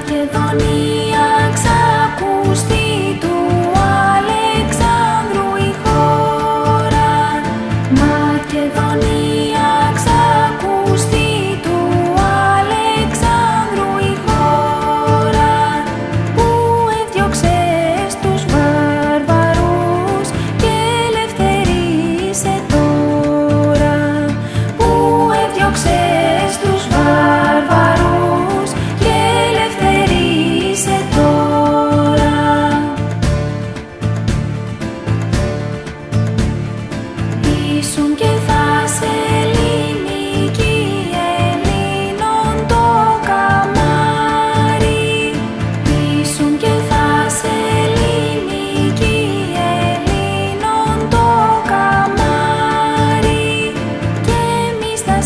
Μακεδονία ξακουστεί του Αλεξάνδρου η χώρα. Μακεδονία ξακουστεί του Αλεξάνδρου η χώρα, που έδιωξες τους βάρβαρους και ελευθερίσε τώρα. Που έδιωξες τους βάρβαρους και ελευθερίσε τώρα. Ήσουν και θα σε ελληνική Ελλήνων το καμάρι. Ήσουν και θα σε ελληνική Ελλήνων το καμάρι. Και εμείς θα